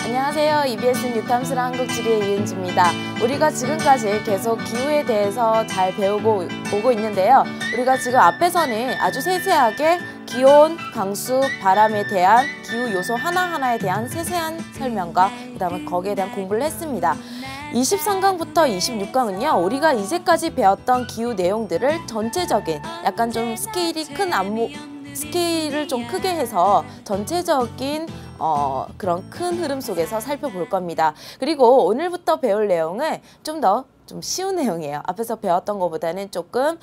안녕하세요. EBS 뉴탐스라 한국지리의 이은지입니다. 우리가 지금까지 계속 기후에 대해서 잘 배우고 오고 있는데요. 우리가 지금 앞에서는 아주 세세하게 기온, 강수, 바람에 대한 기후 요소 하나하나에 대한 세세한 설명과 그다음에 거기에 대한 공부를 했습니다. 23강부터 26강은요. 우리가 이제까지 배웠던 기후 내용들을 전체적인 약간 좀 스케일이 큰 스케일을 좀 크게 해서 전체적인 그런 큰 흐름 속에서 살펴볼 겁니다. 그리고 오늘부터 배울 내용은 좀 쉬운 내용이에요. 앞에서 배웠던 것보다는 조금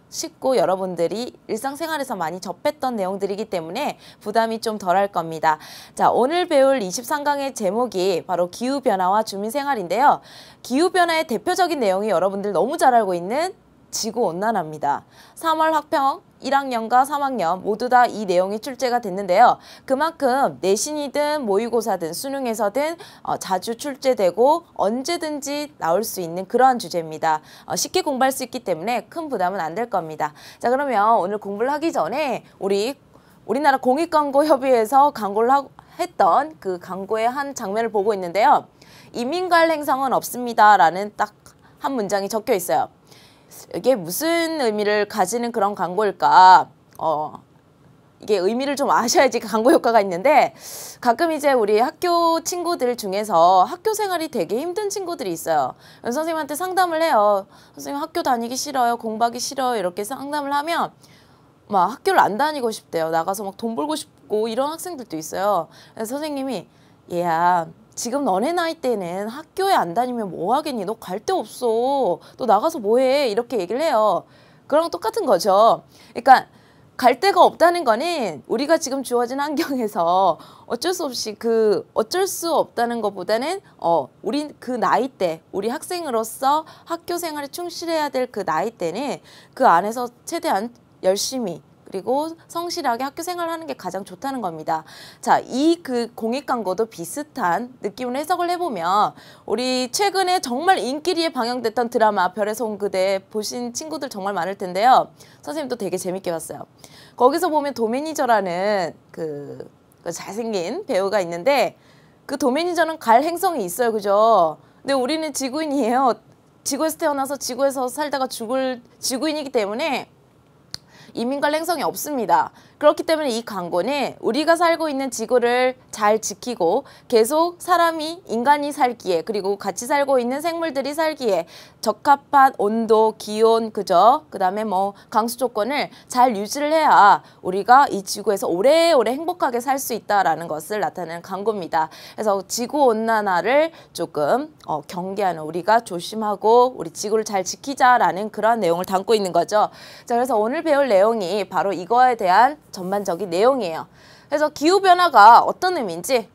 쉽고 여러분들이 일상생활에서 많이 접했던 내용들이기 때문에 부담이 좀 덜할 겁니다. 자, 오늘 배울 23강의 제목이 바로 기후변화와 주민생활인데요. 기후변화의 대표적인 내용이 여러분들 너무 잘 알고 있는 지구온난화입니다. 3월 학평 1학년과 3학년 모두 다 이 내용이 출제가 됐는데요. 그만큼 내신이든 모의고사든 수능에서든 자주 출제되고 언제든지 나올 수 있는 그러한 주제입니다. 쉽게 공부할 수 있기 때문에 큰 부담은 안 될 겁니다. 자, 그러면 오늘 공부를 하기 전에 우리나라 공익광고협의회에서 광고를 했던 그 광고의 한 장면을 보고 있는데요. 이민갈 행성은 없습니다 라는 딱 한 문장이 적혀 있어요. 이게 무슨 의미를 가지는 그런 광고일까? 이게 의미를 좀 아셔야지 광고 효과가 있는데, 가끔 이제 우리 학교 친구들 중에서 학교 생활이 되게 힘든 친구들이 있어요. 선생님한테 상담을 해요. 선생님 학교 다니기 싫어요. 공부하기 싫어요. 이렇게 상담을 하면 막 학교를 안 다니고 싶대요. 나가서 막 돈 벌고 싶고 이런 학생들도 있어요. 그래서 선생님이 얘야, 지금 너네 나이 때는 학교에 안 다니면 뭐 하겠니? 너 갈 데 없어. 너 나가서 뭐 해? 이렇게 얘기를 해요. 그랑 똑같은 거죠. 그러니까 갈 데가 없다는 거는 우리가 지금 주어진 환경에서 어쩔 수 없다는 것보다는 우리 그 나이 때, 우리 학생으로서 학교 생활에 충실해야 될 그 나이 때는 그 안에서 최대한 열심히 그리고 성실하게 학교 생활을 하는 게 가장 좋다는 겁니다. 자, 이 그 공익 광고도 비슷한 느낌으로 해석을 해보면 우리 최근에 정말 인기리에 방영됐던 드라마 별에서 온 그대 보신 친구들 정말 많을 텐데요. 선생님도 되게 재밌게 봤어요. 거기서 보면 도매니저라는 그 잘생긴 배우가 있는데 그 도매니저는 갈 행성이 있어요. 그죠? 근데 우리는 지구인이에요. 지구에서 태어나서 지구에서 살다가 죽을 지구인이기 때문에 이민갈 행성이 없습니다. 그렇기 때문에 이 광고는 우리가 살고 있는 지구를 잘 지키고 계속 인간이 살기에 그리고 같이 살고 있는 생물들이 살기에 적합한 온도, 기온, 그다음에 뭐 강수 조건을 잘 유지를 해야 우리가 이 지구에서 오래오래 행복하게 살 수 있다라는 것을 나타내는 광고입니다. 그래서 지구온난화를 조금 경계하는 우리가 조심하고 우리 지구를 잘 지키자라는 그런 내용을 담고 있는 거죠. 자, 그래서 오늘 배울 내용이 바로 이거에 대한 전반적인 내용이에요. 그래서 기후변화가 어떤 의미인지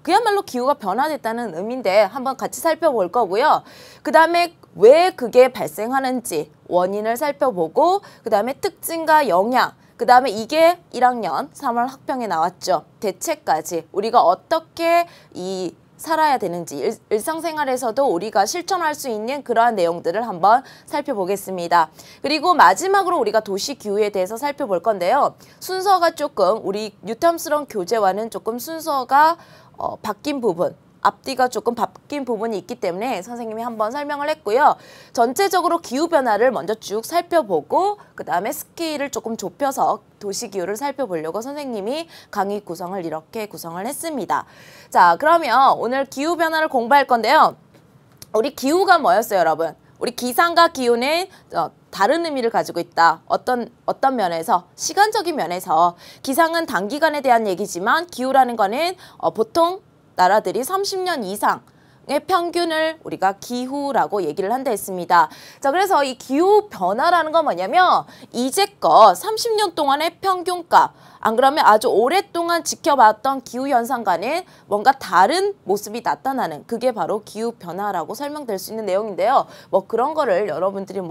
그야말로 기후가 변화됐다는 의미인데 한번 같이 살펴볼 거고요. 그 다음에 왜 그게 발생하는지 원인을 살펴보고 그 다음에 특징과 영향 그 다음에 이게 1학년 3월 학평에 나왔죠. 대책까지 우리가 어떻게 살아야 되는지 일상생활에서도 우리가 실천할 수 있는 그러한 내용들을 한번 살펴보겠습니다. 그리고 마지막으로 우리가 도시기후에 대해서 살펴볼 건데요. 순서가 조금 우리 뉴탐스러운 교재와는 조금 순서가 바뀐 부분 앞뒤가 조금 바뀐 부분이 있기 때문에 선생님이 한번 설명을 했고요. 전체적으로 기후변화를 먼저 쭉 살펴보고 그 다음에 스케일을 조금 좁혀서 도시기후를 살펴보려고 선생님이 강의 구성을 이렇게 구성을 했습니다. 자, 그러면 오늘 기후변화를 공부할 건데요. 우리 기후가 뭐였어요, 여러분? 우리 기상과 기후는 다른 의미를 가지고 있다. 어떤 면에서, 시간적인 면에서 기상은 단기간에 대한 얘기지만 기후라는 거는 보통 나라들이 30년 이상의 평균을 우리가 기후라고 얘기를 한다 했습니다. 자, 그래서 이 기후 변화라는 건 뭐냐면 이제껏 30년 동안의 평균값, 안 그러면 아주 오랫동안 지켜봤던 기후 현상과는 뭔가 다른 모습이 나타나는 그게 바로 기후 변화라고 설명될 수 있는 내용인데요. 뭐 그런 거를 여러분들이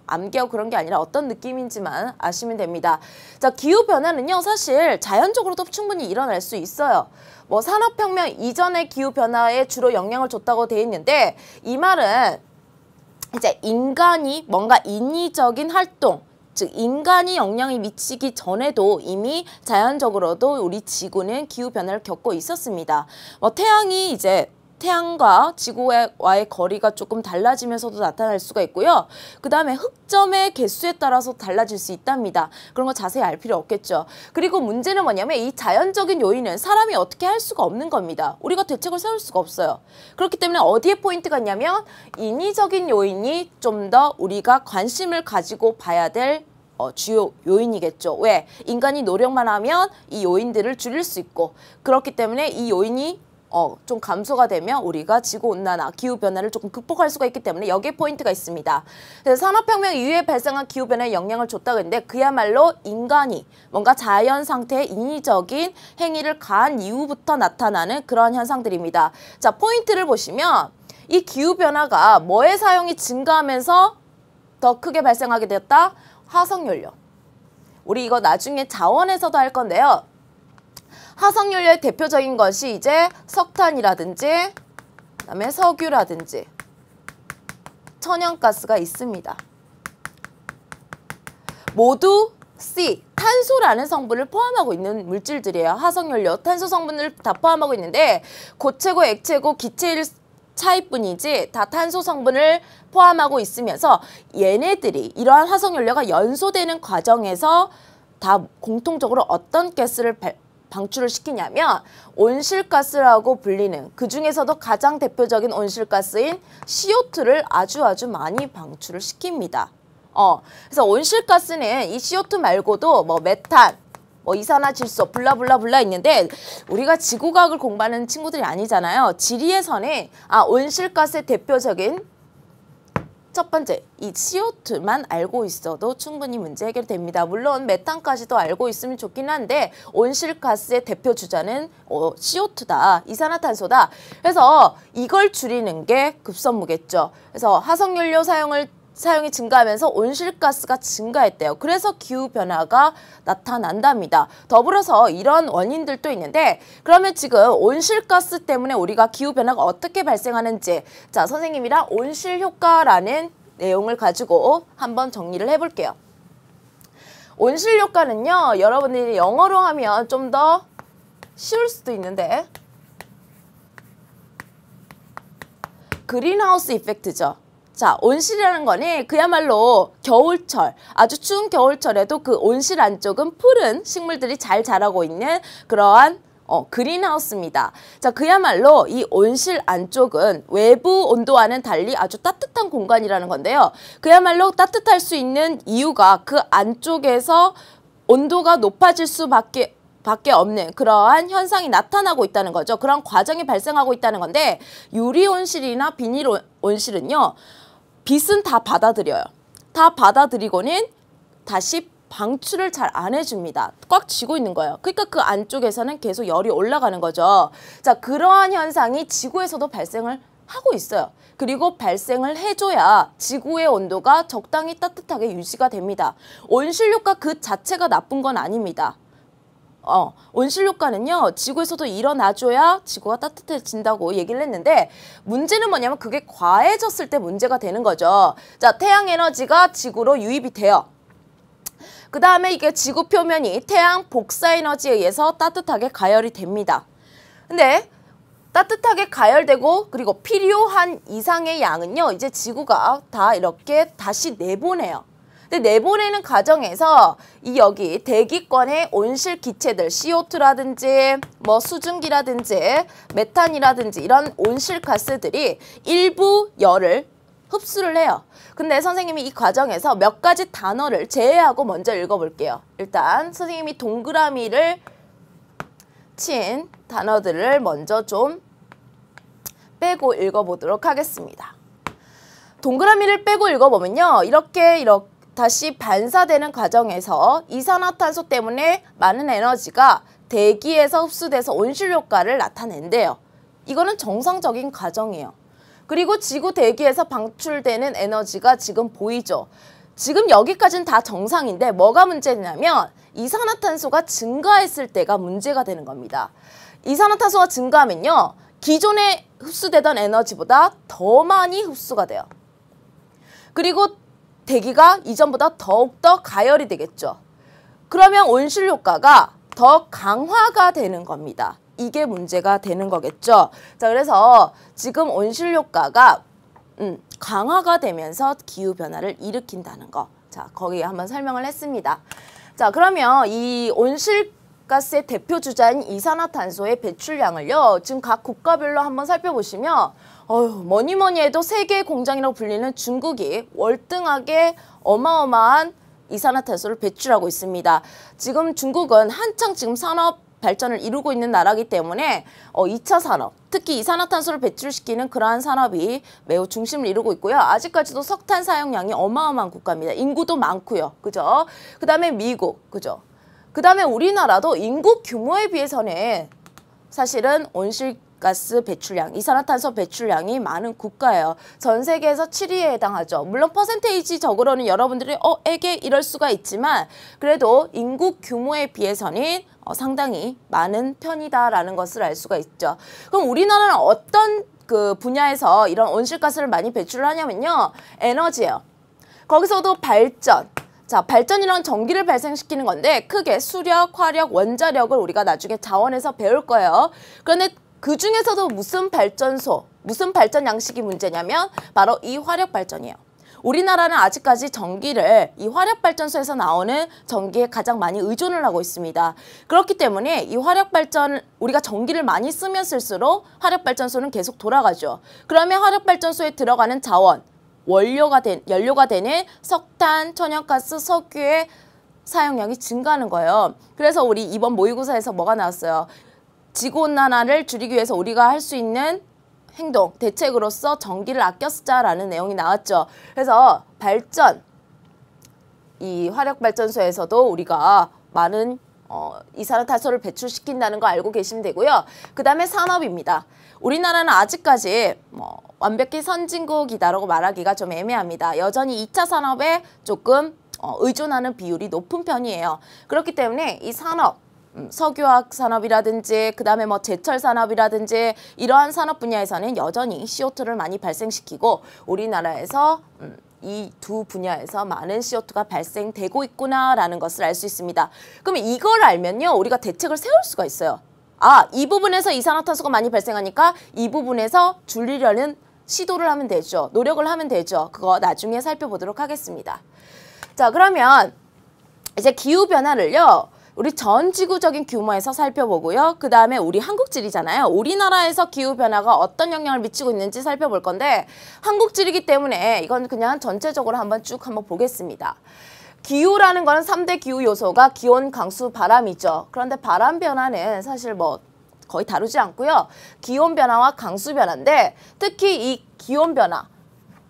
암기하고 그런 게 아니라 어떤 느낌인지만 아시면 됩니다. 자, 기후변화는요, 사실 자연적으로도 충분히 일어날 수 있어요. 뭐 산업혁명 이전의 기후변화에 주로 영향을 줬다고 되어 있는데 이 말은 이제 인간이 뭔가 인위적인 활동, 즉 인간이 영향을 미치기 전에도 이미 자연적으로도 우리 지구는 기후변화를 겪고 있었습니다. 태양이 이제 태양과 지구와의 거리가 조금 달라지면서도 나타날 수가 있고요. 그 다음에 흑점의 개수에 따라서 달라질 수 있답니다. 그런 거 자세히 알 필요 없겠죠. 그리고 문제는 뭐냐면 이 자연적인 요인은 사람이 어떻게 할 수가 없는 겁니다. 우리가 대책을 세울 수가 없어요. 그렇기 때문에 어디에 포인트가 있냐면 인위적인 요인이 좀 더 우리가 관심을 가지고 봐야 될 주요 요인이겠죠. 왜? 인간이 노력만 하면 이 요인들을 줄일 수 있고 그렇기 때문에 이 요인이 좀 감소가 되면 우리가 지구온난화, 기후변화를 조금 극복할 수가 있기 때문에 여기에 포인트가 있습니다. 그래서 산업혁명 이후에 발생한 기후변화에 영향을 줬다고 했는데 그야말로 인간이 뭔가 자연 상태의 인위적인 행위를 가한 이후부터 나타나는 그런 현상들입니다. 자, 포인트를 보시면 이 기후변화가 뭐의 사용이 증가하면서 더 크게 발생하게 되었다? 화석연료. 우리 이거 나중에 자원에서도 할 건데요. 화석연료의 대표적인 것이 이제 석탄이라든지 그다음에 석유라든지 천연가스가 있습니다. 모두 C, 탄소라는 성분을 포함하고 있는 물질들이에요. 화석연료, 탄소 성분을 다 포함하고 있는데 고체고 액체고 기체일 차이뿐이지 다 탄소 성분을 포함하고 있으면서 얘네들이 이러한 화석연료가 연소되는 과정에서 다 공통적으로 어떤 가스를 방출을 시키냐면 온실가스라고 불리는 그 중에서도 가장 대표적인 온실가스인 CO2를 아주 많이 방출을 시킵니다. 그래서 온실가스는 이 CO2 말고도 뭐 메탄, 이산화질소, 블라블라블라 있는데 우리가 지구과학을 공부하는 친구들이 아니잖아요. 지리에서는 온실가스의 대표적인 첫 번째, 이 CO2만 알고 있어도 충분히 문제 해결됩니다. 물론 메탄까지도 알고 있으면 좋긴 한데 온실가스의 대표 주자는 CO2다, 이산화탄소다. 그래서 이걸 줄이는 게 급선무겠죠. 그래서 화석연료 사용이 증가하면서 온실가스가 증가했대요. 그래서 기후변화가 나타난답니다. 더불어서 이런 원인들도 있는데 그러면 지금 온실가스 때문에 우리가 기후변화가 어떻게 발생하는지 자 선생님이랑 온실효과라는 내용을 가지고 한번 정리를 해볼게요. 온실효과는요. 여러분들이 영어로 하면 좀 더 쉬울 수도 있는데 그린하우스 이펙트죠. 자, 온실이라는 거는 그야말로 겨울철, 아주 추운 겨울철에도 그 온실 안쪽은 푸른 식물들이 잘 자라고 있는 그러한 그린하우스입니다. 자, 그야말로 이 온실 안쪽은 외부 온도와는 달리 아주 따뜻한 공간이라는 건데요. 그야말로 따뜻할 수 있는 이유가 그 안쪽에서 온도가 높아질 수밖에 없는 그러한 현상이 나타나고 있다는 거죠. 그런 과정이 발생하고 있다는 건데 유리온실이나 비닐온실은요. 빛은 다 받아들여요. 다 받아들이고는 다시 방출을 잘 안 해줍니다. 꽉 쥐고 있는 거예요. 그러니까 그 안쪽에서는 계속 열이 올라가는 거죠. 자, 그러한 현상이 지구에서도 발생을 하고 있어요. 그리고 발생을 해줘야 지구의 온도가 적당히 따뜻하게 유지가 됩니다. 온실효과 그 자체가 나쁜 건 아닙니다. 온실효과는요. 지구에서도 일어나줘야 지구가 따뜻해진다고 얘기를 했는데 문제는 뭐냐면 그게 과해졌을 때 문제가 되는 거죠. 자, 태양에너지가 지구로 유입이 돼요. 그 다음에 이게 지구 표면이 태양 복사에너지에 의해서 따뜻하게 가열이 됩니다. 근데 따뜻하게 가열되고 그리고 필요한 이상의 양은요. 이제 지구가 다 이렇게 다시 내보내요. 근데 내보내는 과정에서 여기 대기권의 온실 기체들 CO2라든지 수증기라든지 메탄이라든지 이런 온실 가스들이 일부 열을 흡수를 해요. 근데 선생님이 이 과정에서 몇 가지 단어를 제외하고 먼저 읽어볼게요. 일단 선생님이 동그라미를 친 단어들을 먼저 좀 빼고 읽어보도록 하겠습니다. 동그라미를 빼고 읽어보면요. 이렇게 다시 반사되는 과정에서 이산화탄소 때문에 많은 에너지가 대기에서 흡수돼서 온실효과를 나타낸대요. 이거는 정상적인 과정이에요. 그리고 지구 대기에서 방출되는 에너지가 지금 보이죠. 지금 여기까지는 다 정상인데 뭐가 문제냐면 이산화탄소가 증가했을 때가 문제가 되는 겁니다. 이산화탄소가 증가하면요. 기존에 흡수되던 에너지보다 더 많이 흡수가 돼요. 그리고 대기가 이전보다 더욱더 가열이 되겠죠. 그러면 온실 효과가 더 강화가 되는 겁니다. 이게 문제가 되는 거겠죠. 자, 그래서 지금 온실 효과가 강화가 되면서 기후변화를 일으킨다는 거. 자, 거기에 한번 설명을 했습니다. 자, 그러면 이 온실가스의 대표 주자인 이산화탄소의 배출량을요, 지금 각 국가별로 한번 살펴보시면, 뭐니 해도 세계의 공장이라고 불리는 중국이 월등하게 어마어마한 이산화탄소를 배출하고 있습니다. 지금 중국은 한창 지금 산업 발전을 이루고 있는 나라이기 때문에 2차 산업, 특히 이산화탄소를 배출시키는 그러한 산업이 매우 중심을 이루고 있고요. 아직까지도 석탄 사용량이 어마어마한 국가입니다. 인구도 많고요. 그죠? 그 다음에 미국, 그죠? 그 다음에 우리나라도 인구 규모에 비해서는 사실은 온실가스 배출량, 이산화탄소 배출량이 많은 국가예요. 전 세계에서 7위에 해당하죠. 물론 퍼센테이지적으로는 여러분들이 에게 이럴 수가 있지만 그래도 인구 규모에 비해서는 상당히 많은 편이다라는 것을 알 수가 있죠. 그럼 우리나라는 어떤 그 분야에서 이런 온실가스를 많이 배출을 하냐면요. 에너지예요. 거기서도 발전. 자, 발전이란 전기를 발생시키는 건데 크게 수력, 화력, 원자력을 우리가 나중에 자원에서 배울 거예요. 그런데 그 중에서도 무슨 발전소, 무슨 발전 양식이 문제냐면 바로 이 화력 발전이에요. 우리나라는 아직까지 전기를 이 화력발전소에서 나오는 전기에 가장 많이 의존을 하고 있습니다. 그렇기 때문에 이 화력발전, 우리가 전기를 많이 쓰면 쓸수록 화력발전소는 계속 돌아가죠. 그러면 화력발전소에 들어가는 자원, 연료가 되는 석탄, 천연가스, 석유의 사용량이 증가하는 거예요. 그래서 우리 이번 모의고사에서 뭐가 나왔어요? 지구온난화를 줄이기 위해서 우리가 할 수 있는 행동, 대책으로서 전기를 아껴 쓰자라는 내용이 나왔죠. 그래서 발전, 이 화력발전소에서도 우리가 많은 이산화탄소를 배출시킨다는 거 알고 계시면 되고요. 그 다음에 산업입니다. 우리나라는 아직까지 완벽히 선진국이다라고 말하기가 좀 애매합니다. 여전히 2차 산업에 조금 의존하는 비율이 높은 편이에요. 그렇기 때문에 이 산업, 석유화학 산업이라든지 그 다음에 제철 산업이라든지 이러한 산업 분야에서는 여전히 CO2를 많이 발생시키고 우리나라에서 이 두 분야에서 많은 CO2가 발생되고 있구나라는 것을 알 수 있습니다. 그러면 이걸 알면요, 우리가 대책을 세울 수가 있어요. 이 부분에서 이산화탄소가 많이 발생하니까 이 부분에서 줄이려는 시도를 하면 되죠. 노력을 하면 되죠. 그거 나중에 살펴보도록 하겠습니다. 자, 그러면 이제 기후변화를요, 우리 전 지구적인 규모에서 살펴보고요. 그 다음에 우리 한국지리잖아요. 우리나라에서 기후변화가 어떤 영향을 미치고 있는지 살펴볼 건데 한국지리기 때문에 이건 그냥 전체적으로 한번 보겠습니다. 기후라는 거는 3대 기후 요소가 기온, 강수, 바람이죠. 그런데 바람 변화는 사실 거의 다루지 않고요. 기온 변화와 강수 변화인데 특히 이 기온 변화,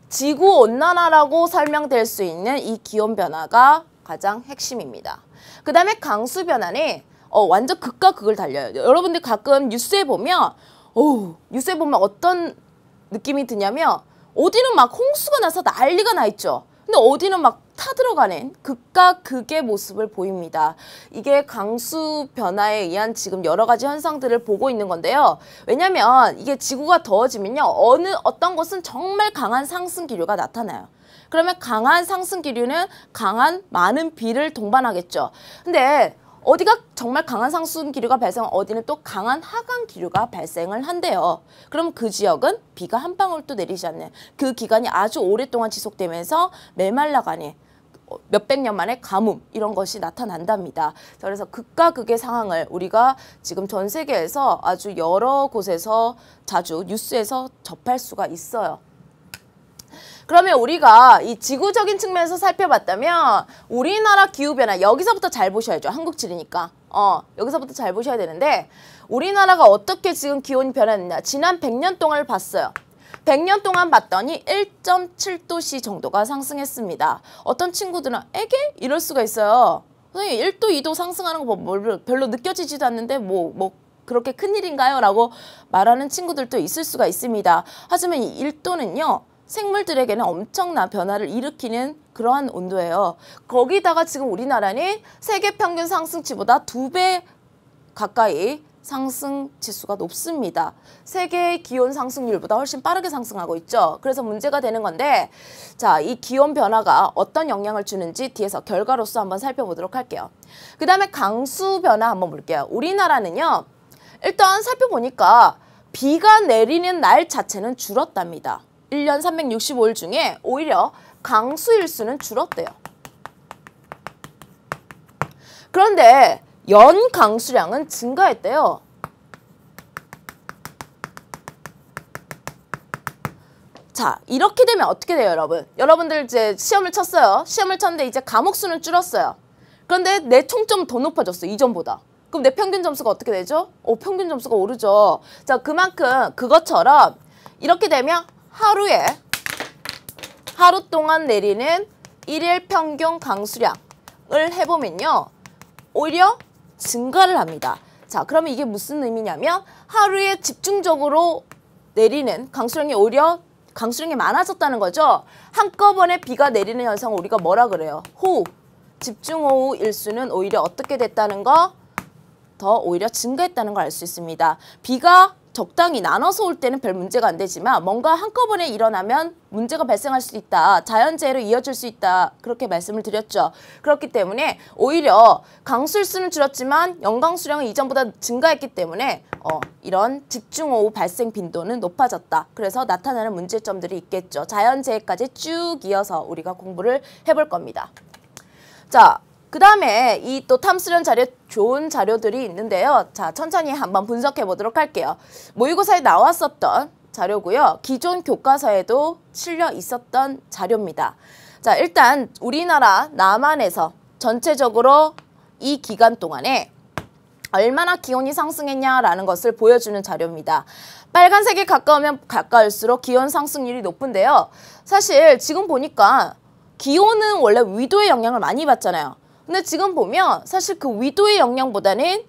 지구온난화라고 설명될 수 있는 이 기온 변화가 가장 핵심입니다. 그 다음에 강수 변화는 완전 극과 극을 달려요. 여러분들 가끔 뉴스에 보면 어떤 느낌이 드냐면 어디는 막 홍수가 나서 난리가 나 있죠. 근데 어디는 막 타들어가는 극과 극의 모습을 보입니다. 이게 강수 변화에 의한 지금 여러 가지 현상들을 보고 있는 건데요. 왜냐면 이게 지구가 더워지면요. 어떤 곳은 정말 강한 상승 기류가 나타나요. 그러면 강한 상승 기류는 강한 많은 비를 동반하겠죠. 근데 어디가 정말 강한 상승 기류가 발생하면 어디는 또 강한 하강 기류가 발생을 한대요. 그럼 그 지역은 비가 한 방울도 내리지 않는 그 기간이 아주 오랫동안 지속되면서 메말라가는 몇백 년 만에 가뭄 이런 것이 나타난답니다. 그래서 극과 극의 상황을 우리가 지금 전 세계에서 아주 여러 곳에서 자주 뉴스에서 접할 수가 있어요. 그러면 우리가 이 지구적인 측면에서 살펴봤다면 우리나라 기후변화 여기서부터 잘 보셔야죠. 한국지리니까. 여기서부터 잘 보셔야 되는데 우리나라가 어떻게 지금 기온이 변했느냐. 지난 100년 동안을 봤어요. 100년 동안 봤더니 1.7도씨 정도가 상승했습니다. 어떤 친구들은 에게? 이럴 수가 있어요. 선생님 1도, 2도 상승하는 거 별로 느껴지지도 않는데 그렇게 큰일인가요? 라고 말하는 친구들도 있을 수가 있습니다. 하지만 이 1도는요. 생물들에게는 엄청난 변화를 일으키는 그러한 온도예요. 거기다가 지금 우리나라는 세계 평균 상승치보다 2배 가까이 상승 지수가 높습니다. 세계의 기온 상승률보다 훨씬 빠르게 상승하고 있죠. 그래서 문제가 되는 건데, 자, 이 기온 변화가 어떤 영향을 주는지 뒤에서 결과로서 한번 살펴보도록 할게요. 그 다음에 강수 변화 한번 볼게요. 우리나라는요, 일단 살펴보니까 비가 내리는 날 자체는 줄었답니다. 1년 365일 중에 오히려 강수일수는 줄었대요. 그런데 연 강수량은 증가했대요. 자, 이렇게 되면 어떻게 돼요, 여러분? 여러분들 이제 시험을 쳤어요. 시험을 쳤는데 이제 과목 수는 줄었어요. 그런데 내 총점은 더 높아졌어, 이전보다. 그럼 내 평균 점수가 어떻게 되죠? 평균 점수가 오르죠. 자, 그만큼 그것처럼 이렇게 되면 하루 동안 내리는 일일 평균 강수량을 해보면요, 오히려 증가를 합니다. 자, 그러면 이게 무슨 의미냐면 하루에 집중적으로 내리는 강수량이 오히려 강수량이 많아졌다는 거죠. 한꺼번에 비가 내리는 현상을 우리가 뭐라 그래요? 호우, 집중호우 일수는 오히려 어떻게 됐다는 거? 더 오히려 증가했다는 걸 알 수 있습니다. 비가 적당히 나눠서 올 때는 별 문제가 안 되지만 뭔가 한꺼번에 일어나면 문제가 발생할 수 있다. 자연재해로 이어질 수 있다. 그렇게 말씀을 드렸죠. 그렇기 때문에 오히려 강수일수는 줄었지만 연강수량은 이전보다 증가했기 때문에 이런 집중호우 발생 빈도는 높아졌다. 그래서 나타나는 문제점들이 있겠죠. 자연재해까지 쭉 이어서 우리가 공부를 해볼 겁니다. 자, 그 다음에 이 또 탐스런 자료, 좋은 자료들이 있는데요. 자, 천천히 한번 분석해 보도록 할게요. 모의고사에 나왔었던 자료고요. 기존 교과서에도 실려 있었던 자료입니다. 자, 일단 우리나라 남한에서 전체적으로 이 기간 동안에 얼마나 기온이 상승했냐라는 것을 보여주는 자료입니다. 빨간색에 가까우면 가까울수록 기온 상승률이 높은데요. 사실 지금 보니까 기온은 원래 위도의 영향을 많이 받잖아요. 근데 지금 보면 사실 그 위도의 영향보다는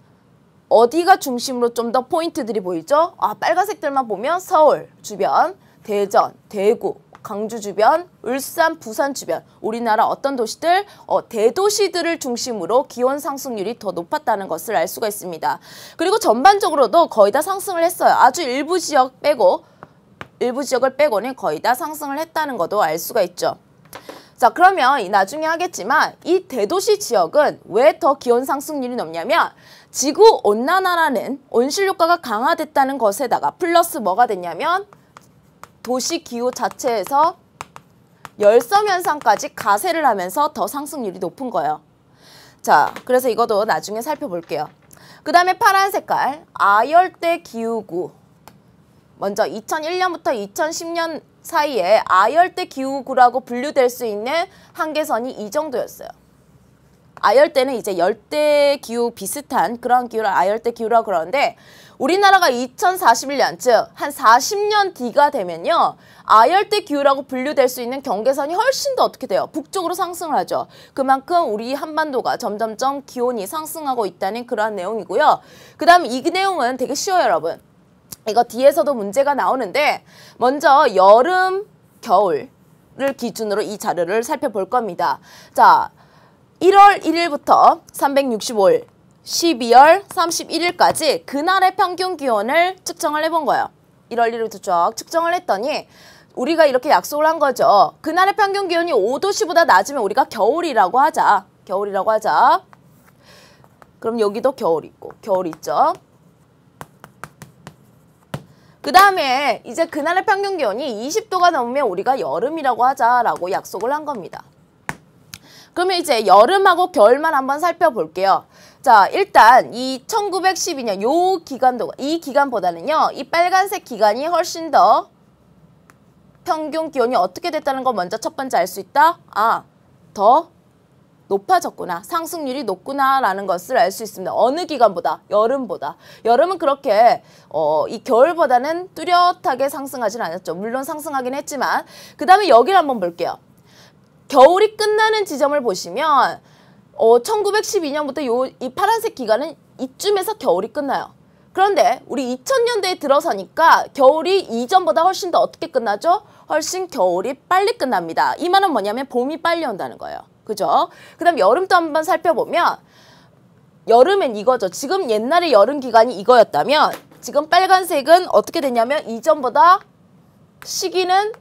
어디가 중심으로 좀 더 포인트들이 보이죠? 빨간색들만 보면 서울 주변, 대전, 대구, 강주 주변, 울산, 부산 주변, 우리나라 어떤 도시들? 대도시들을 중심으로 기온 상승률이 더 높았다는 것을 알 수가 있습니다. 그리고 전반적으로도 거의 다 상승을 했어요. 아주 일부 지역을 빼고는 거의 다 상승을 했다는 것도 알 수가 있죠. 자, 그러면 나중에 하겠지만 이 대도시 지역은 왜 더 기온 상승률이 높냐면 지구온난화라는 온실효과가 강화됐다는 것에다가 플러스 뭐가 됐냐면 도시 기후 자체에서 열섬현상까지 가세를 하면서 더 상승률이 높은 거예요. 자, 그래서 이것도 나중에 살펴볼게요. 그 다음에 파란 색깔 아열대 기후구. 먼저 2001년부터 2010년 사이에 아열대 기후구라고 분류될 수 있는 한계선이 이 정도였어요. 아열대는 이제 열대 기후 비슷한 그런 기후를 아열대 기후라고 그러는데 우리나라가 2041년, 즉 한 40년 뒤가 되면요. 아열대 기후라고 분류될 수 있는 경계선이 훨씬 더 어떻게 돼요? 북쪽으로 상승을 하죠. 그만큼 우리 한반도가 점점점 기온이 상승하고 있다는 그러한 내용이고요. 그 다음 이 내용은 되게 쉬워요, 여러분. 이거 뒤에서도 문제가 나오는데 먼저 여름, 겨울을 기준으로 이 자료를 살펴볼 겁니다. 자, 1월 1일부터 365일, 12월 31일까지 그날의 평균 기온을 측정을 해본 거예요. 1월 1일부터 쭉 측정을 했더니 우리가 이렇게 약속을 한 거죠. 그날의 평균 기온이 5도씨보다 낮으면 우리가 겨울이라고 하자. 겨울이라고 하자. 그럼 여기도 겨울 있고, 겨울 있죠. 그 다음에 이제 그날의 평균 기온이 20도가 넘으면 우리가 여름이라고 하자라고 약속을 한 겁니다. 그러면 이제 여름하고 겨울만 한번 살펴볼게요. 자, 일단 이 1912년 이 기간보다는요. 이 빨간색 기간이 훨씬 더 평균 기온이 어떻게 됐다는 걸 먼저 첫 번째 알 수 있다. 더 높아졌구나. 상승률이 높구나라는 것을 알 수 있습니다. 어느 기간보다? 여름보다. 여름은 그렇게 이 겨울보다는 뚜렷하게 상승하진 않았죠. 물론 상승하긴 했지만 그 다음에 여기를 한번 볼게요. 겨울이 끝나는 지점을 보시면 1912년부터 이 파란색 기간은 이쯤에서 겨울이 끝나요. 그런데 우리 2000년대에 들어서니까 겨울이 이전보다 훨씬 더 어떻게 끝나죠? 훨씬 겨울이 빨리 끝납니다. 이 말은 뭐냐면 봄이 빨리 온다는 거예요. 그죠? 그 다음 여름도 한번 살펴보면 여름엔 이거죠. 지금 옛날에 여름 기간이 이거였다면 지금 빨간색은 어떻게 됐냐면 이전보다 시기는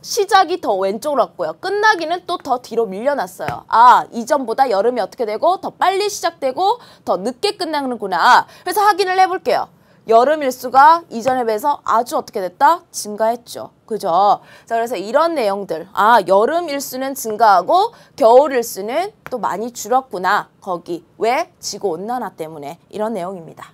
시작이 더 왼쪽으로 갔고요. 끝나기는 또 더 뒤로 밀려났어요. 아, 이전보다 여름이 어떻게 되고 더 빨리 시작되고 더 늦게 끝나는구나. 그래서 확인을 해볼게요. 여름 일수가 이전에 비해서 아주 어떻게 됐다? 증가했죠. 그죠? 자, 그래서 이런 내용들. 아, 여름 일수는 증가하고 겨울 일수는 또 많이 줄었구나. 거기. 왜? 지구온난화 때문에. 이런 내용입니다.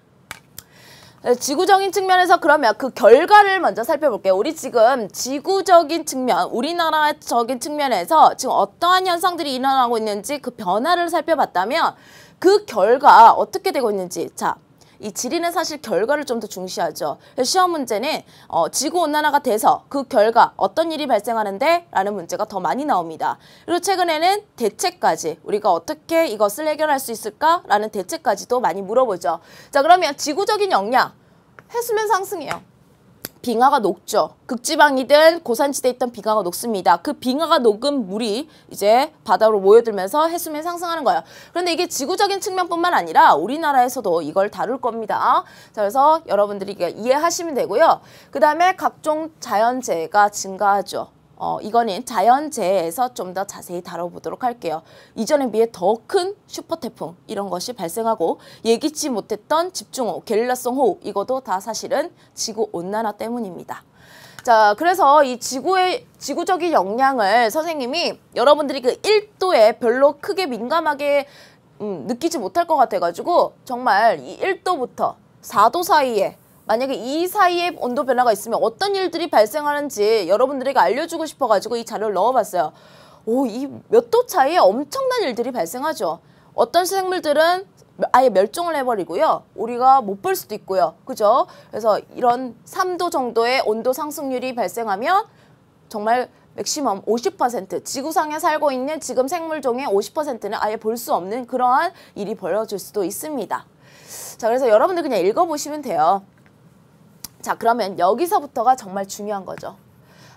지구적인 측면에서 그러면 그 결과를 먼저 살펴볼게요. 우리 지금 지구적인 측면, 우리나라적인 측면에서 지금 어떠한 현상들이 일어나고 있는지 그 변화를 살펴봤다면 그 결과 어떻게 되고 있는지. 자, 이 지리는 사실 결과를 좀 더 중시하죠. 시험 문제는 지구온난화가 돼서 그 결과 어떤 일이 발생하는데? 라는 문제가 더 많이 나옵니다. 그리고 최근에는 대책까지 우리가 어떻게 이것을 해결할 수 있을까? 라는 대책까지도 많이 물어보죠. 자, 그러면 지구적인 영향, 해수면 상승이에요. 빙하가 녹죠. 극지방이든 고산지대에 있던 빙하가 녹습니다. 그 빙하가 녹은 물이 이제 바다로 모여들면서 해수면이 상승하는 거예요. 그런데 이게 지구적인 측면뿐만 아니라 우리나라에서도 이걸 다룰 겁니다. 자, 그래서 여러분들이 이해하시면 되고요. 그 다음에 각종 자연재해가 증가하죠. 이거는 자연재해에서 좀 더 자세히 다뤄보도록 할게요. 이전에 비해 더 큰 슈퍼태풍 이런 것이 발생하고 예기치 못했던 집중호우, 게릴라성 호우 이것도 다 사실은 지구온난화 때문입니다. 자, 그래서 이 지구적인 영향을 선생님이 여러분들이 그 1도에 별로 크게 민감하게 느끼지 못할 것 같아가지고 정말 이 1도부터 4도 사이에 만약에 이 사이에 온도 변화가 있으면 어떤 일들이 발생하는지 여러분들에게 알려주고 싶어가지고 이 자료를 넣어봤어요. 오, 이 몇 도 차이에 엄청난 일들이 발생하죠. 어떤 생물들은 아예 멸종을 해버리고요. 우리가 못 볼 수도 있고요. 그죠? 그래서 이런 3도 정도의 온도 상승률이 발생하면 정말 맥시멈 50% 지구상에 살고 있는 지금 생물종의 50%는 아예 볼 수 없는 그러한 일이 벌어질 수도 있습니다. 자, 그래서 여러분들 그냥 읽어보시면 돼요. 자, 그러면 여기서부터가 정말 중요한 거죠.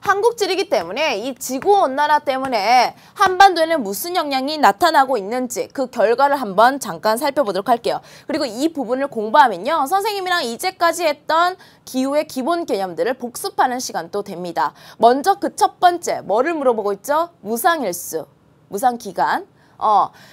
한국지리기 때문에 이 지구온난화 때문에 한반도에는 무슨 영향이 나타나고 있는지 그 결과를 한번 잠깐 살펴보도록 할게요. 그리고 이 부분을 공부하면요. 선생님이랑 이제까지 했던 기후의 기본 개념들을 복습하는 시간도 됩니다. 먼저 그 첫 번째 뭐를 물어보고 있죠? 무상일수, 무상기간.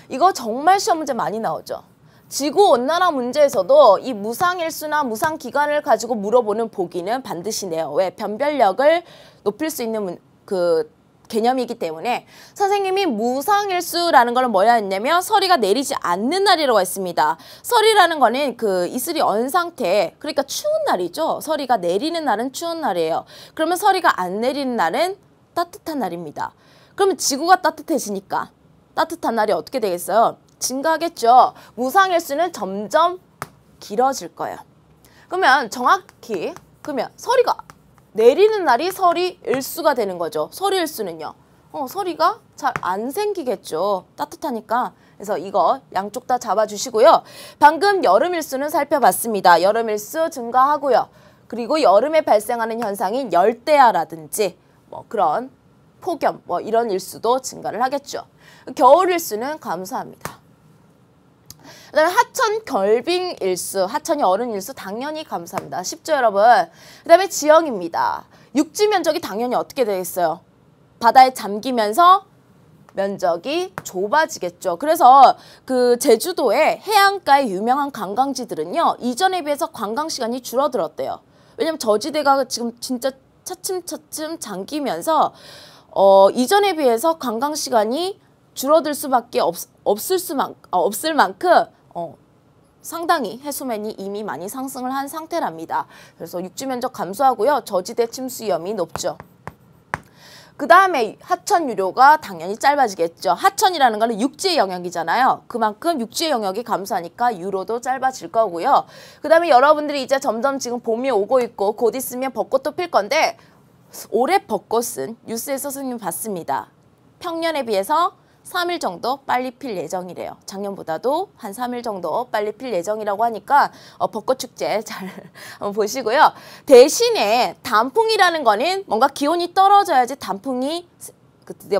이거 정말 시험 문제 많이 나오죠. 지구온난화 문제에서도 이 무상일수나 무상기간을 가지고 물어보는 보기는 반드시 내요. 왜? 변별력을 높일 수 있는 그 개념이기 때문에 선생님이 무상일수라는 걸 뭐라 했냐면 서리가 내리지 않는 날이라고 했습니다. 서리라는 거는 그 이슬이 언 상태, 그러니까 추운 날이죠. 서리가 내리는 날은 추운 날이에요. 그러면 서리가 안 내리는 날은 따뜻한 날입니다. 그러면 지구가 따뜻해지니까 따뜻한 날이 어떻게 되겠어요? 증가하겠죠. 무상일수는 점점 길어질 거예요. 그러면 정확히 그러면 서리가 내리는 날이 서리일수가 되는 거죠. 서리일수는요. 서리가 잘 안 생기겠죠. 따뜻하니까. 그래서 이거 양쪽 다 잡아주시고요. 방금 여름일수는 살펴봤습니다. 여름일수 증가하고요. 그리고 여름에 발생하는 현상인 열대야라든지 뭐 그런 폭염 뭐 이런 일수도 증가를 하겠죠. 겨울일수는 감소합니다. 그다음에 하천 결빙 일수, 하천이 얼은 일수 당연히 감소합니다. 쉽죠, 여러분? 그다음에 지형입니다. 육지 면적이 당연히 어떻게 되겠어요? 바다에 잠기면서 면적이 좁아지겠죠. 그래서 그 제주도의 해안가의 유명한 관광지들은요. 이전에 비해서 관광 시간이 줄어들었대요. 왜냐면 저지대가 지금 진짜 차츰차츰 잠기면서 이전에 비해서 관광 시간이 줄어들 수밖에 없을 만큼 상당히 해수면이 이미 많이 상승을 한 상태랍니다. 그래서 육지 면적 감소하고요. 저지대 침수 위험이 높죠. 그 다음에 하천 유료가 당연히 짧아지겠죠. 하천이라는 거는 육지의 영역이잖아요. 그만큼 육지의 영역이 감소하니까 유로도 짧아질 거고요. 그 다음에 여러분들이 이제 점점 지금 봄이 오고 있고 곧 있으면 벚꽃도 필 건데 올해 벚꽃은 뉴스에서 선생님 봤습니다. 평년에 비해서 3일 정도 빨리 필 예정이래요. 작년보다도 한 3일 정도 빨리 필 예정이라고 하니까 벚꽃축제 잘 한번 보시고요. 대신에 단풍이라는 거는 뭔가 기온이 떨어져야지 단풍이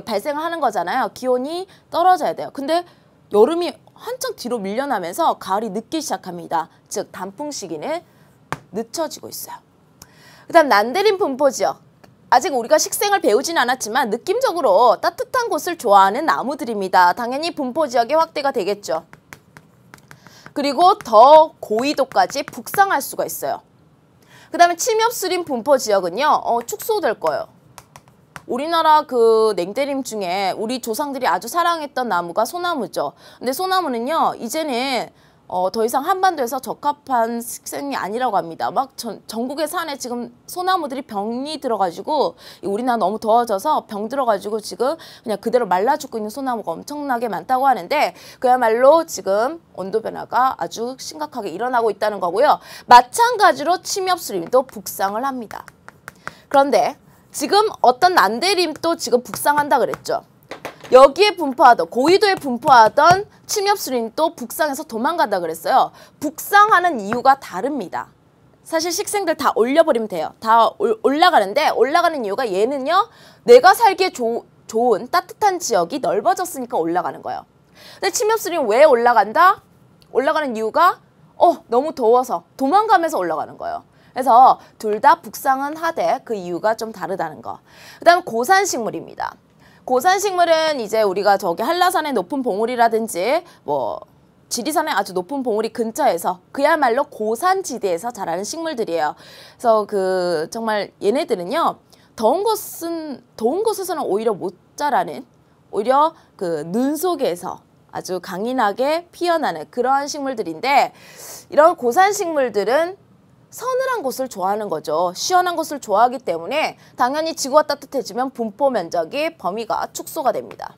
발생을 하는 거잖아요. 기온이 떨어져야 돼요. 근데 여름이 한창 뒤로 밀려나면서 가을이 늦기 시작합니다. 즉 단풍 시기는 늦춰지고 있어요. 그 다음 난데림 분포지역. 아직 우리가 식생을 배우진 않았지만 느낌적으로 따뜻한 곳을 좋아하는 나무들입니다. 당연히 분포지역의 확대가 되겠죠. 그리고 더 고위도까지 북상할 수가 있어요. 그 다음에 침엽수림 분포지역은요. 축소될 거예요. 우리나라 그 냉대림 중에 우리 조상들이 아주 사랑했던 나무가 소나무죠. 근데 소나무는요. 이제는 더 이상 한반도에서 적합한 식생이 아니라고 합니다. 막 전국의 산에 지금 소나무들이 병이 들어가지고 우리나라 너무 더워져서 병 들어가지고 지금 그냥 그대로 말라 죽고 있는 소나무가 엄청나게 많다고 하는데 그야말로 지금 온도 변화가 아주 심각하게 일어나고 있다는 거고요. 마찬가지로 침엽수림도 북상을 합니다. 그런데 지금 어떤 난대림도 지금 북상한다 그랬죠. 여기에 분포하던 고위도에 분포하던 침엽수림도 북상해서 도망간다 그랬어요. 북상하는 이유가 다릅니다. 사실 식생들 다 올려버리면 돼요. 다 올라가는데 올라가는 이유가 얘는요. 내가 살기에 좋은 따뜻한 지역이 넓어졌으니까 올라가는 거예요. 근데 침엽수림 왜 올라간다? 올라가는 이유가 너무 더워서 도망가면서 올라가는 거예요. 그래서 둘 다 북상은 하되 그 이유가 좀 다르다는 거. 그 다음 고산식물입니다. 고산식물은 이제 우리가 저기 한라산의 높은 봉우리라든지 뭐 지리산의 아주 높은 봉우리 근처에서 그야말로 고산지대에서 자라는 식물들이에요. 그래서 그 정말 얘네들은요. 더운 곳에서는 오히려 못 자라는 오히려 그 눈 속에서 아주 강인하게 피어나는 그러한 식물들인데 이런 고산식물들은 서늘한 곳을 좋아하는 거죠. 시원한 곳을 좋아하기 때문에 당연히 지구가 따뜻해지면 분포 면적이 범위가 축소가 됩니다.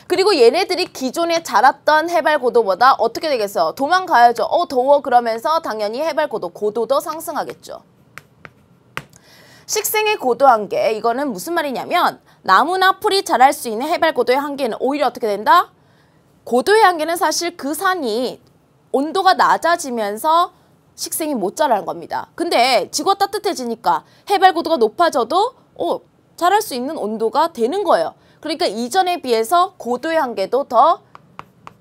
그리고 얘네들이 기존에 자랐던 해발 고도보다 어떻게 되겠어요? 도망가야죠. 더워 그러면서 당연히 해발 고도도 상승하겠죠. 식생의 고도 한계, 이거는 무슨 말이냐면 나무나 풀이 자랄 수 있는 해발 고도의 한계는 오히려 어떻게 된다? 고도의 한계는 사실 그 산이 온도가 낮아지면서 식생이 못 자라는 겁니다. 근데 지구가 따뜻해지니까 해발 고도가 높아져도 자랄 수 있는 온도가 되는 거예요. 그러니까 이전에 비해서 고도의 한계도 더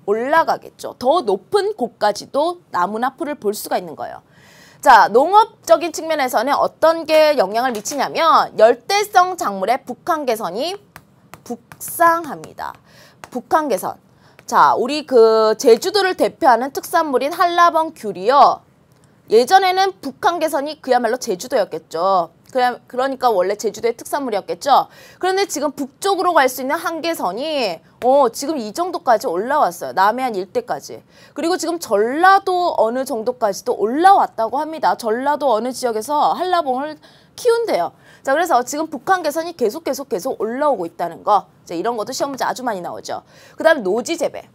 올라가겠죠. 더 높은 곳까지도 나무나 풀을 볼 수가 있는 거예요. 자, 농업적인 측면에서는 어떤 게 영향을 미치냐면 열대성 작물의 북한개선이 북상합니다. 북한개선. 자, 우리 그 제주도를 대표하는 특산물인 한라봉 귤이요. 예전에는 북한개선이 그야말로 제주도였겠죠. 그러니까 원래 제주도의 특산물이었겠죠. 그런데 지금 북쪽으로 갈 수 있는 한계선이 지금 이 정도까지 올라왔어요. 남해안 일대까지. 그리고 지금 전라도 어느 정도까지도 올라왔다고 합니다. 전라도 어느 지역에서 한라봉을 키운대요. 자, 그래서 지금 북한개선이 계속 올라오고 있다는 거. 이제 이런 것도 시험 문제 아주 많이 나오죠. 그 다음에 노지재배.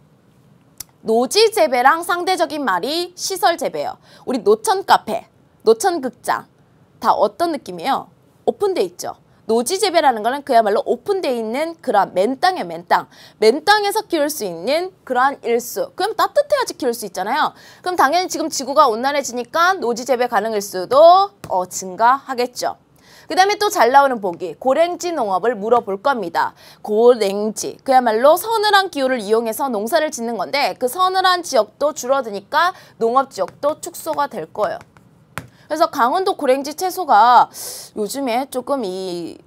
노지재배랑 상대적인 말이 시설재배예요. 우리 노천카페, 노천극장 다 어떤 느낌이에요? 오픈돼 있죠. 노지재배라는 거는 그야말로 오픈돼 있는 그러한 맨땅이에요. 맨땅. 맨땅에서 키울 수 있는 그러한 일수. 그럼 따뜻해야지 키울 수 있잖아요. 그럼 당연히 지금 지구가 온난해지니까 노지재배 가능 일수도 증가하겠죠. 그 다음에 또 잘 나오는 보기, 고랭지 농업을 물어볼 겁니다. 고랭지, 그야말로 서늘한 기후를 이용해서 농사를 짓는 건데 그 서늘한 지역도 줄어드니까 농업지역도 축소가 될 거예요. 그래서 강원도 고랭지 채소가 요즘에 조금 이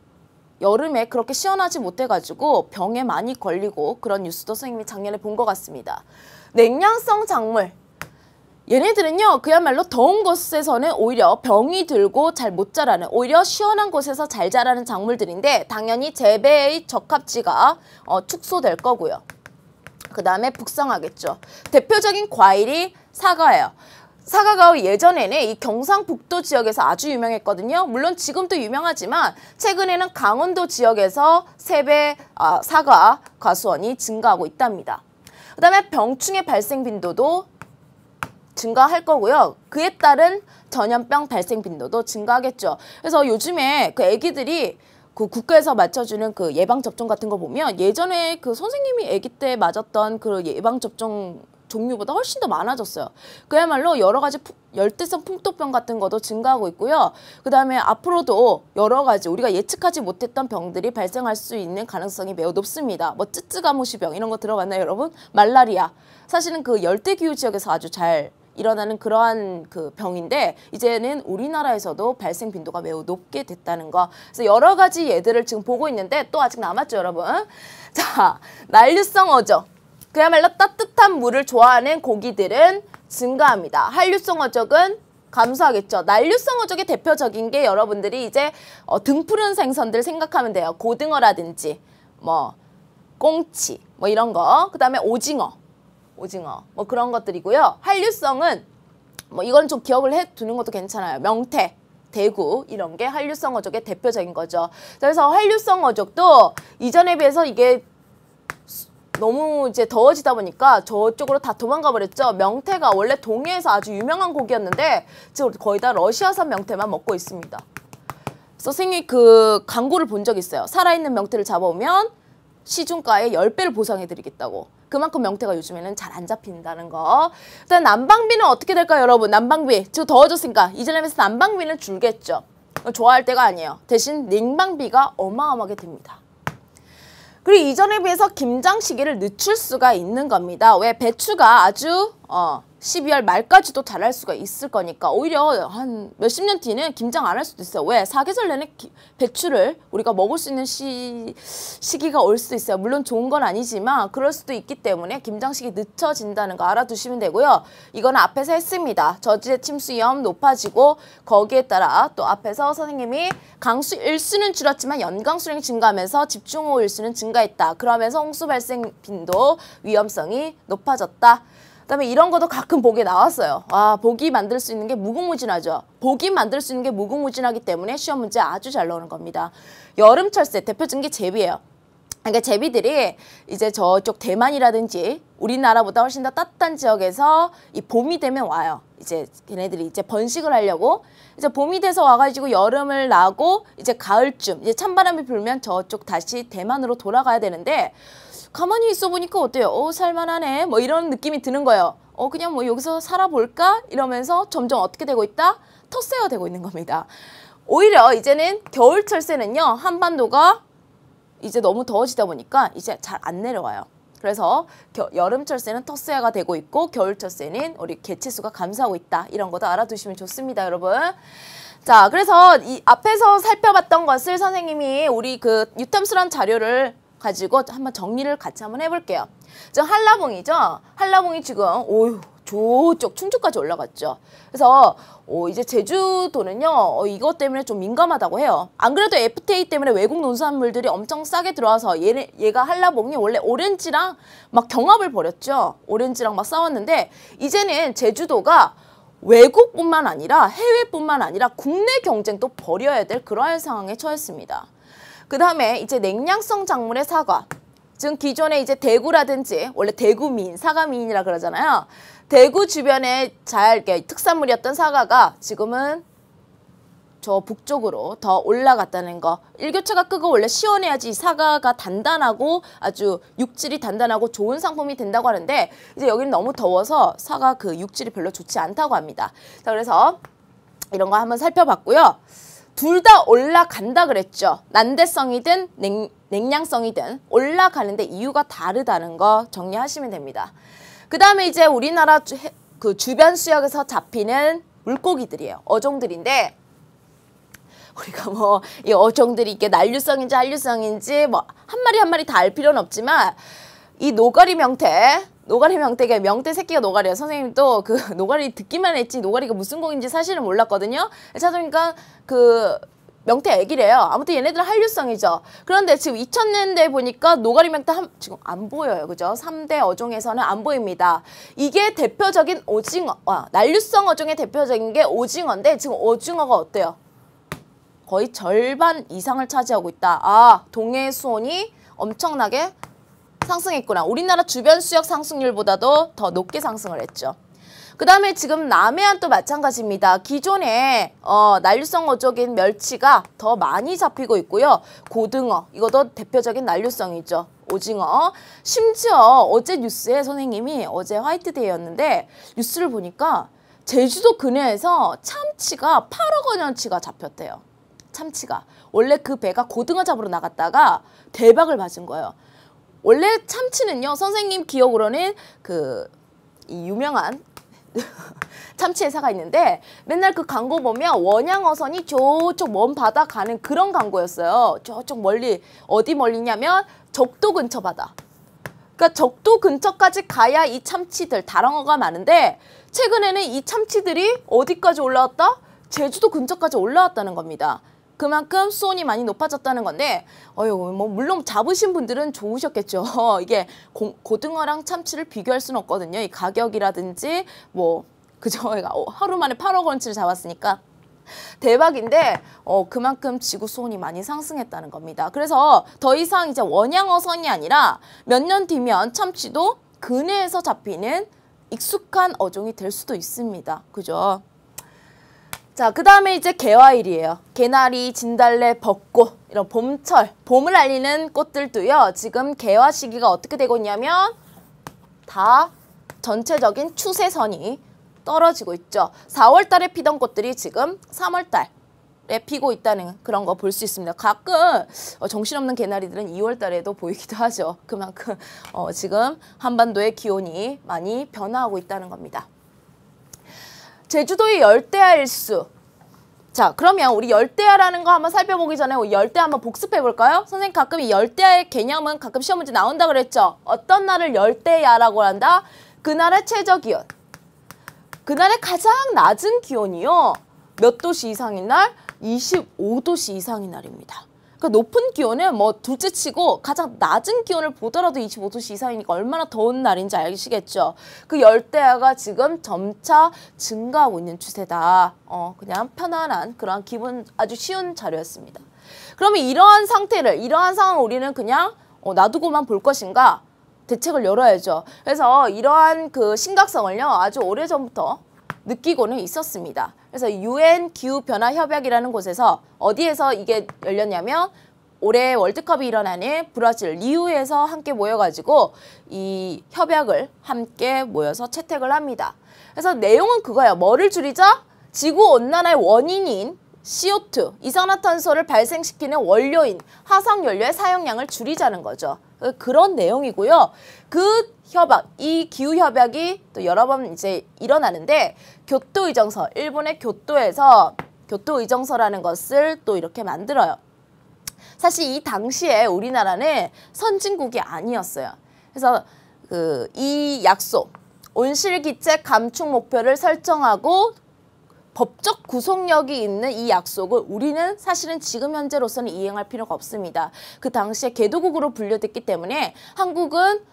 여름에 그렇게 시원하지 못해가지고 병에 많이 걸리고 그런 뉴스도 선생님이 작년에 본 것 같습니다. 냉량성 작물. 얘네들은요 그야말로 더운 곳에서는 오히려 병이 들고 잘 못 자라는 오히려 시원한 곳에서 잘 자라는 작물들인데 당연히 재배의 적합지가 축소될 거고요. 그 다음에 북상하겠죠. 대표적인 과일이 사과예요. 사과가 예전에는 이 경상북도 지역에서 아주 유명했거든요. 물론 지금도 유명하지만 최근에는 강원도 지역에서 사과 과수원이 증가하고 있답니다. 그 다음에 병충해 발생 빈도도 증가할 거고요. 그에 따른 전염병 발생 빈도도 증가하겠죠. 그래서 요즘에 그 애기들이 그 국가에서 맞춰주는 그 예방접종 같은 거 보면 예전에 그 선생님이 애기 때 맞았던 그 예방접종 종류보다 훨씬 더 많아졌어요. 그야말로 여러 가지 열대성 풍토병 같은 것도 증가하고 있고요. 그 다음에 앞으로도 여러 가지 우리가 예측하지 못했던 병들이 발생할 수 있는 가능성이 매우 높습니다. 뭐 쯔쯔가무시병 이런 거 들어봤나요, 여러분? 말라리아. 사실은 그 열대기후 지역에서 아주 잘 일어나는 그러한 그 병인데 이제는 우리나라에서도 발생 빈도가 매우 높게 됐다는 거. 그래서 여러 가지 예들을 지금 보고 있는데 또 아직 남았죠, 여러분. 자, 난류성 어족. 그야말로 따뜻한 물을 좋아하는 고기들은 증가합니다. 한류성 어족은 감소하겠죠. 난류성 어족의 대표적인 게 여러분들이 이제 등푸른 생선들 생각하면 돼요. 고등어라든지 뭐 꽁치 뭐 이런 거. 그다음에 오징어 뭐 그런 것들이고요. 한류성은 뭐 이건 좀 기억을 해두는 것도 괜찮아요. 명태, 대구 이런 게 한류성 어족의 대표적인 거죠. 그래서 한류성 어족도 이전에 비해서 이게 너무 이제 더워지다 보니까 저쪽으로 다 도망가 버렸죠. 명태가 원래 동해에서 아주 유명한 고기였는데 지금 거의 다 러시아산 명태만 먹고 있습니다. 선생님이 그 광고를 본 적 있어요. 살아있는 명태를 잡아오면 시중가의 10배를 보상해드리겠다고. 그만큼 명태가 요즘에는 잘 안 잡힌다는 거. 일단 난방비는 어떻게 될까요, 여러분? 난방비. 지금 더워졌으니까 이즈라엘에서 난방비는 줄겠죠. 좋아할 때가 아니에요. 대신 냉방비가 어마어마하게 듭니다. 그리고 이전에 비해서 김장 시기를 늦출 수가 있는 겁니다. 왜? 배추가 아주 12월 말까지도 자랄 수가 있을 거니까 오히려 한 몇십 년 뒤는 김장 안 할 수도 있어요. 왜? 사계절 내내 배추를 우리가 먹을 수 있는 시기가 올 수도 있어요. 물론 좋은 건 아니지만 그럴 수도 있기 때문에 김장 시기 늦춰진다는 거 알아두시면 되고요. 이거는 앞에서 했습니다. 저지대 침수 위험 높아지고 거기에 따라 또 앞에서 선생님이 강수 일수는 줄었지만 연강수량이 증가하면서 집중호우 일수는 증가했다. 그러면서 홍수 발생 빈도 위험성이 높아졌다. 그다음에 이런 것도 가끔 보기에 나왔어요. 아, 보기 만들 수 있는 게 무궁무진하죠. 보기 만들 수 있는 게 무궁무진하기 때문에 시험 문제 아주 잘 나오는 겁니다. 여름철새 대표적인 게 제비예요. 그러니까 제비들이 이제 저쪽 대만이라든지 우리나라보다 훨씬 더 따뜻한 지역에서 이 봄이 되면 와요. 이제 걔네들이 이제 번식을 하려고 이제 봄이 돼서 와가지고 여름을 나고 이제 가을쯤 이제 찬바람이 불면 저쪽 다시 대만으로 돌아가야 되는데 가만히 있어 보니까 어때요? 살만하네. 뭐 이런 느낌이 드는 거예요. 그냥 뭐 여기서 살아볼까? 이러면서 점점 어떻게 되고 있다? 텃세가 되고 있는 겁니다. 오히려 이제는 겨울철새는요. 한반도가 이제 너무 더워지다 보니까 이제 잘 안 내려와요. 그래서 여름철새는 텃세가 되고 있고 겨울철새는 우리 개체수가 감소하고 있다. 이런 것도 알아두시면 좋습니다, 여러분. 자, 그래서 이 앞에서 살펴봤던 것을 선생님이 우리 그 유탐스러운 자료를 가지고 한번 정리를 같이 한번 해볼게요. 지금 한라봉이죠? 한라봉이 지금 저쪽 충주까지 올라갔죠. 그래서 이제 제주도는요 이것 때문에 좀 민감하다고 해요. 안 그래도 FTA 때문에 외국 농산물들이 엄청 싸게 들어와서 얘가 한라봉이 원래 오렌지랑 막 경합을 벌였죠. 오렌지랑 막 싸웠는데 이제는 제주도가 외국뿐만 아니라 해외뿐만 아니라 국내 경쟁도 벌여야 될 그러한 상황에 처했습니다. 그 다음에 이제 냉량성 작물의 사과. 지금 기존에 이제 대구라든지 원래 대구미인, 사과미인이라 그러잖아요. 대구 주변에 잘 이렇게 특산물이었던 사과가 지금은 저 북쪽으로 더 올라갔다는 거. 일교차가 끄고 원래 시원해야지 사과가 단단하고 아주 육질이 단단하고 좋은 상품이 된다고 하는데 이제 여기는 너무 더워서 사과 그 육질이 별로 좋지 않다고 합니다. 자, 그래서 이런 거 한번 살펴봤고요. 둘 다 올라간다 그랬죠. 난대성이든 냉량성이든 올라가는데 이유가 다르다는 거 정리하시면 됩니다. 그 다음에 이제 우리나라 그 주변 수역에서 잡히는 물고기들이에요. 어종들인데 우리가 뭐 이 어종들이 이게 난류성인지 한류성인지 뭐 한 마리 한 마리 다 알 필요는 없지만 이 노가리 명태가 명태 새끼가 노가리예요. 선생님도 그 노가리 듣기만 했지 노가리가 무슨 고기인지 사실은 몰랐거든요. 찾아보니까 그 명태 애기래요. 아무튼 얘네들은 한류성이죠. 그런데 지금 2000년대에 보니까 노가리 명태 지금 안 보여요. 그죠? 3대 어종에서는 안 보입니다. 이게 대표적인 오징어, 난류성 어종의 대표적인 게 오징어인데 지금 오징어가 어때요? 거의 절반 이상을 차지하고 있다. 동해 수온이 엄청나게 상승했구나. 우리나라 주변 수역 상승률보다도 더 높게 상승을 했죠. 그 다음에 지금 남해안도 마찬가지입니다. 기존에 난류성 어종인 멸치가 더 많이 잡히고 있고요. 고등어, 이것도 대표적인 난류성이죠. 오징어. 심지어 어제 뉴스에 선생님이 어제 화이트데이였는데 뉴스를 보니까 제주도 근해에서 참치가 8억 원어치가 잡혔대요. 참치가. 원래 그 배가 고등어 잡으러 나갔다가 대박을 맞은 거예요. 원래 참치는요, 선생님 기억으로는 이 유명한 참치 회사가 있는데 맨날 그 광고 보면 원양어선이 저쪽 먼 바다 가는 그런 광고였어요. 저쪽 멀리, 어디 멀리냐면 적도 근처 바다. 그러니까 적도 근처까지 가야 이 참치들, 다랑어가 많은데 최근에는 이 참치들이 어디까지 올라왔다? 제주도 근처까지 올라왔다는 겁니다. 그만큼 수온이 많이 높아졌다는 건데, 뭐 물론 잡으신 분들은 좋으셨겠죠. 이게 고등어랑 참치를 비교할 수는 없거든요. 이 가격이라든지 뭐 그죠? 하루 만에 8억 원치를 잡았으니까 대박인데 그만큼 지구 수온이 많이 상승했다는 겁니다. 그래서 더 이상 이제 원양어선이 아니라 몇 년 뒤면 참치도 근해에서 잡히는 익숙한 어종이 될 수도 있습니다. 그죠? 자, 그 다음에 이제 개화일이에요. 개나리, 진달래, 벚꽃, 이런 봄철, 봄을 알리는 꽃들도요. 지금 개화 시기가 어떻게 되고 있냐면 다 전체적인 추세선이 떨어지고 있죠. 4월 달에 피던 꽃들이 지금 3월 달에 피고 있다는 그런 거 볼 수 있습니다. 가끔 정신없는 개나리들은 2월 달에도 보이기도 하죠. 그만큼 지금 한반도의 기온이 많이 변화하고 있다는 겁니다. 제주도의 열대야 일수. 자, 그러면 우리 열대야라는 거 한번 살펴보기 전에 열대야 한번 복습해 볼까요? 선생님 가끔 이 열대야의 개념은 가끔 시험 문제 나온다 그랬죠? 어떤 날을 열대야라고 한다? 그날의 최저기온. 그날의 가장 낮은 기온이요. 몇 도씨 이상인 날? 25도씨 이상인 날입니다. 그러니까 높은 기온은 뭐 둘째 치고 가장 낮은 기온을 보더라도 25도씨 이상이니까 얼마나 더운 날인지 아시겠죠? 그 열대야가 지금 점차 증가하고 있는 추세다. 그냥 편안한 그런 기분 아주 쉬운 자료였습니다. 그러면 이러한 상황을 우리는 그냥 놔두고만 볼 것인가? 대책을 열어야죠. 그래서 이러한 그 심각성을요, 아주 오래전부터 느끼고는 있었습니다. 그래서 UN 기후변화협약이라는 곳에서 어디에서 이게 열렸냐면 올해 월드컵이 일어나는 브라질 리우에서 함께 모여가지고 이 협약을 함께 모여서 채택을 합니다. 그래서 내용은 그거예요. 뭐를 줄이자? 지구온난화의 원인인 CO2, 이산화탄소를 발생시키는 원료인 화석연료의 사용량을 줄이자는 거죠. 그런 내용이고요. 그 협약, 이 기후협약이 또 여러 번 이제 일어나는데 교토의정서, 일본의 교토에서 교토의정서라는 것을 또 이렇게 만들어요. 사실 이 당시에 우리나라는 선진국이 아니었어요. 그래서 이 약속, 온실기체 감축 목표를 설정하고 법적 구속력이 있는 이 약속을 우리는 사실은 지금 현재로서는 이행할 필요가 없습니다. 그 당시에 개도국으로 분류됐기 때문에 한국은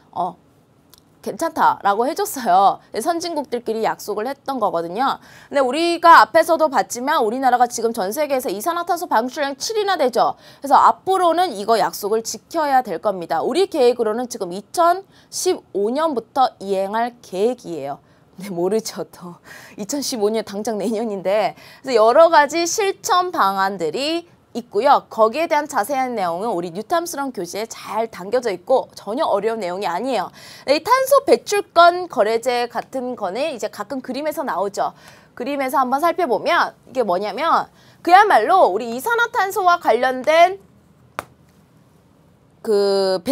괜찮다라고 해줬어요. 선진국들끼리 약속을 했던 거거든요. 근데 우리가 앞에서도 봤지만 우리나라가 지금 전 세계에서 이산화탄소 방출량 7위나 되죠. 그래서 앞으로는 이거 약속을 지켜야 될 겁니다. 우리 계획으로는 지금 2015년부터 이행할 계획이에요. 네, 모르죠, 또. 2015년 당장 내년인데. 그래서 여러 가지 실천 방안들이 있고요. 거기에 대한 자세한 내용은 우리 뉴탐스런 교재에 잘 담겨져 있고 전혀 어려운 내용이 아니에요. 이 탄소 배출권 거래제 같은 거는 이제 가끔 그림에서 나오죠. 그림에서 한번 살펴보면 이게 뭐냐면 그야말로 우리 이산화탄소와 관련된 그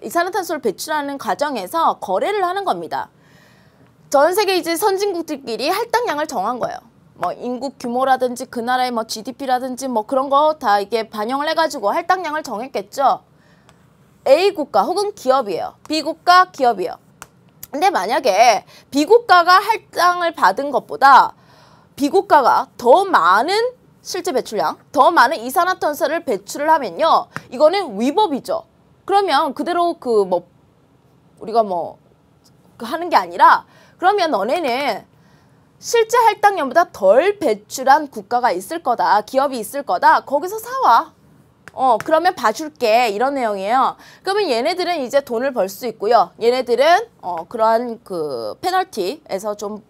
이산화탄소를 배출하는 과정에서 거래를 하는 겁니다. 전 세계 이제 선진국들끼리 할당량을 정한 거예요. 뭐 인구 규모라든지 그 나라의 뭐 GDP라든지 뭐 그런 거 다 이게 반영을 해가지고 할당량을 정했겠죠. A 국가 혹은 기업이에요. B 국가 기업이에요. 근데 만약에 B 국가가 할당을 받은 것보다 B 국가가 더 많은 실제 배출량, 더 많은 이산화탄소를 배출을 하면요, 이거는 위법이죠. 그러면 그대로 우리가 하는 게 아니라 그러면 너네는 실제 할당량보다 덜 배출한 국가가 있을 거다. 기업이 있을 거다. 거기서 사와. 그러면 봐줄게. 이런 내용이에요. 그러면 얘네들은 이제 돈을 벌 수 있고요. 얘네들은 그러한 그 페널티에서 좀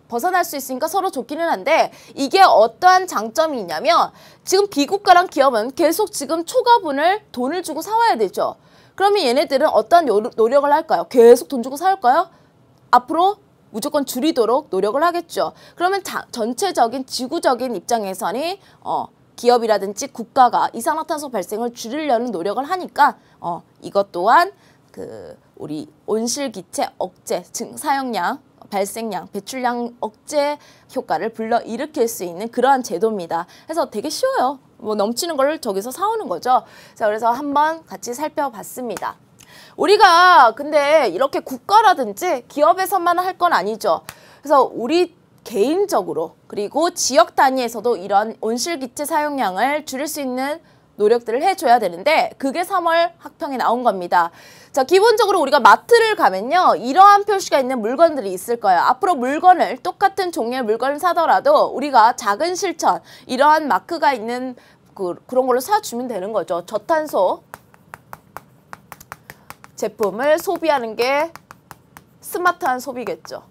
벗어날 수 있으니까 서로 좋기는 한데 이게 어떠한 장점이 있냐면 지금 B국가랑 기업은 계속 지금 초과분을 돈을 주고 사와야 되죠. 그러면 얘네들은 어떤 노력을 할까요? 계속 돈 주고 살까요? 앞으로 무조건 줄이도록 노력을 하겠죠. 그러면 전체적인 지구적인 입장에서는 기업이라든지 국가가 이산화탄소 발생을 줄이려는 노력을 하니까 이것 또한 우리 온실기체 억제, 즉 사용량, 발생량, 배출량 억제 효과를 불러일으킬 수 있는 그러한 제도입니다. 그래서 되게 쉬워요. 뭐 넘치는 걸 저기서 사오는 거죠. 자, 그래서 한번 같이 살펴봤습니다. 우리가 근데 이렇게 국가라든지 기업에서만 할 건 아니죠. 그래서 우리 개인적으로 그리고 지역 단위에서도 이런 온실기체 사용량을 줄일 수 있는 노력들을 해줘야 되는데 그게 3월 학평에 나온 겁니다. 자, 기본적으로 우리가 마트를 가면요. 이러한 표시가 있는 물건들이 있을 거예요. 앞으로 물건을 똑같은 종류의 물건을 사더라도 우리가 작은 실천, 이러한 마크가 있는 그런 걸로 사주면 되는 거죠. 저탄소 제품을 소비하는 게 스마트한 소비겠죠.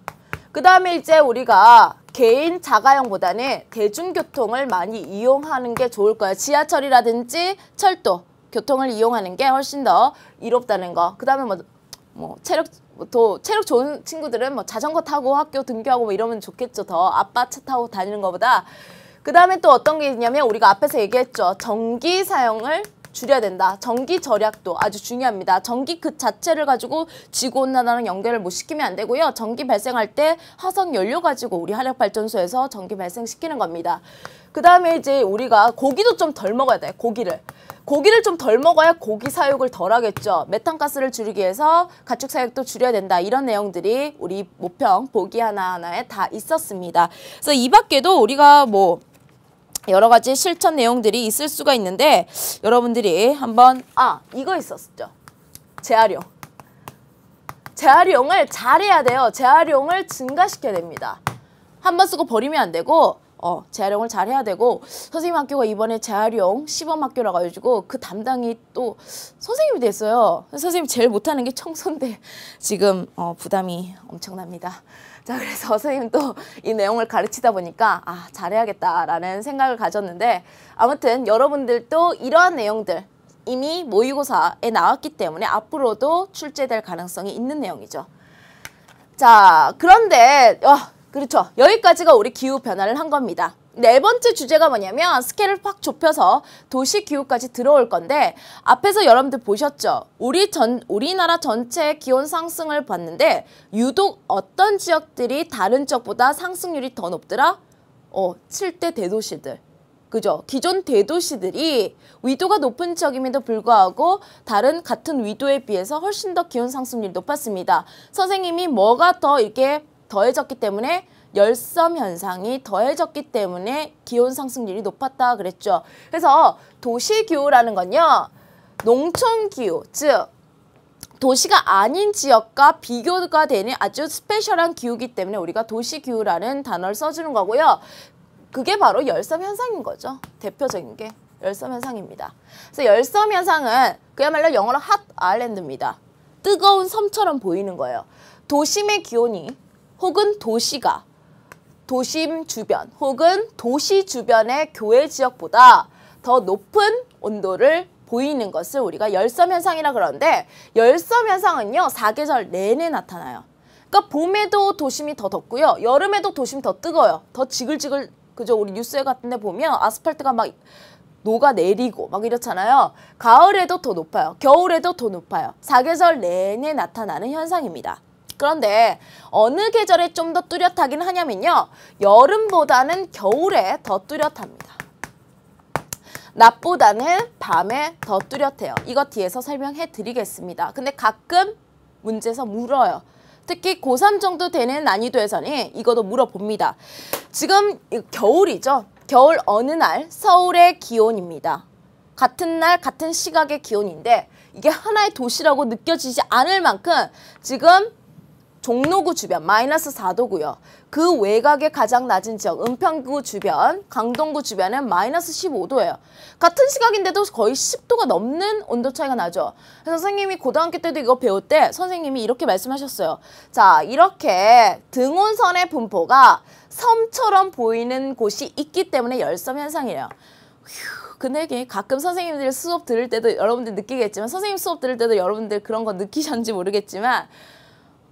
그 다음에 이제 우리가 개인 자가용보다는 대중교통을 많이 이용하는 게 좋을 거예요. 지하철이라든지 철도, 교통을 이용하는 게 훨씬 더 이롭다는 거. 그 다음에 체력 좋은 친구들은 뭐 자전거 타고 학교 등교하고 뭐 이러면 좋겠죠. 더 아빠 차 타고 다니는 것보다. 그 다음에 또 어떤 게 있냐면 우리가 앞에서 얘기했죠. 전기 사용을 줄여야 된다. 전기 절약도 아주 중요합니다. 전기 그 자체를 가지고 지구온난화랑 연결을 못 시키면 안 되고요. 전기 발생할 때 화석 연료 가지고 우리 화력발전소에서 전기 발생시키는 겁니다. 그 다음에 이제 우리가 고기도 좀 덜 먹어야 돼요. 고기를 좀 덜 먹어야 고기 사육을 덜 하겠죠. 메탄가스를 줄이기 위해서 가축 사육도 줄여야 된다. 이런 내용들이 우리 모평 보기 하나하나에 다 있었습니다. 그래서 이 밖에도 우리가 뭐 여러 가지 실천 내용들이 있을 수가 있는데 여러분들이 한번 이거 있었죠. 재활용. 재활용을 잘해야 돼요. 재활용을 증가시켜야 됩니다. 한 번 쓰고 버리면 안 되고 재활용을 잘해야 되고 선생님 학교가 이번에 재활용 시범 학교라 가지고 그 담당이 또 선생님이 됐어요. 선생님이 제일 못하는 게 청소인데 지금 부담이 엄청납니다. 자, 그래서 선생님도 이 내용을 가르치다 보니까 잘해야겠다라는 생각을 가졌는데 아무튼 여러분들도 이러한 내용들 이미 모의고사에 나왔기 때문에 앞으로도 출제될 가능성이 있는 내용이죠. 자, 그런데 그렇죠. 여기까지가 우리 기후 변화를 한 겁니다. 네 번째 주제가 뭐냐면 스케일을 확 좁혀서 도시 기후까지 들어올 건데 앞에서 여러분들 보셨죠? 우리나라 전체 기온 상승을 봤는데 유독 어떤 지역들이 다른 지역보다 상승률이 더 높더라? 7대 대도시들. 그죠? 기존 대도시들이 위도가 높은 지역임에도 불구하고 다른 같은 위도에 비해서 훨씬 더 기온 상승률이 높았습니다. 선생님이 뭐가 더 이렇게 더해졌기 때문에 열섬 현상이 더해졌기 때문에 기온 상승률이 높았다 그랬죠. 그래서 도시기후라는 건요. 농촌기후, 즉 도시가 아닌 지역과 비교가 되는 아주 스페셜한 기후이기 때문에 우리가 도시기후라는 단어를 써주는 거고요. 그게 바로 열섬 현상인 거죠. 대표적인 게 열섬 현상입니다. 그래서 열섬 현상은 그야말로 영어로 핫 아일랜드입니다. 뜨거운 섬처럼 보이는 거예요. 도심의 기온이 혹은 도시가 도심 주변 혹은 도시 주변의 교외 지역보다 더 높은 온도를 보이는 것을 우리가 열섬 현상이라 그러는데 열섬 현상은요. 사계절 내내 나타나요. 그러니까 봄에도 도심이 더 덥고요. 여름에도 도심이 더 뜨거워요. 더 지글지글 그죠? 우리 뉴스에 같은 데 보면 아스팔트가 막 녹아내리고 막 이렇잖아요. 가을에도 더 높아요. 겨울에도 더 높아요. 사계절 내내 나타나는 현상입니다. 그런데 어느 계절에 좀 더 뚜렷하긴 하냐면요. 여름보다는 겨울에 더 뚜렷합니다. 낮보다는 밤에 더 뚜렷해요. 이거 뒤에서 설명해 드리겠습니다. 근데 가끔 문제에서 물어요. 특히 고3 정도 되는 난이도에서는 이것도 물어봅니다. 지금 겨울이죠. 겨울 어느 날 서울의 기온입니다. 같은 날 같은 시각의 기온인데 이게 하나의 도시라고 느껴지지 않을 만큼 지금 종로구 주변 마이너스 4도고요. 그 외곽의 가장 낮은 지역 은평구 주변, 강동구 주변은 마이너스 15도예요. 같은 시각인데도 거의 10도가 넘는 온도 차이가 나죠. 그래서 선생님이 고등학교 때도 이거 배울 때 선생님이 이렇게 말씀하셨어요. 자, 이렇게 등온선의 분포가 섬처럼 보이는 곳이 있기 때문에 열섬 현상이에요. 근데 이게 가끔 선생님들 수업 들을 때도 여러분들 느끼겠지만, 선생님 수업 들을 때도 여러분들 그런 거 느끼셨는지 모르겠지만,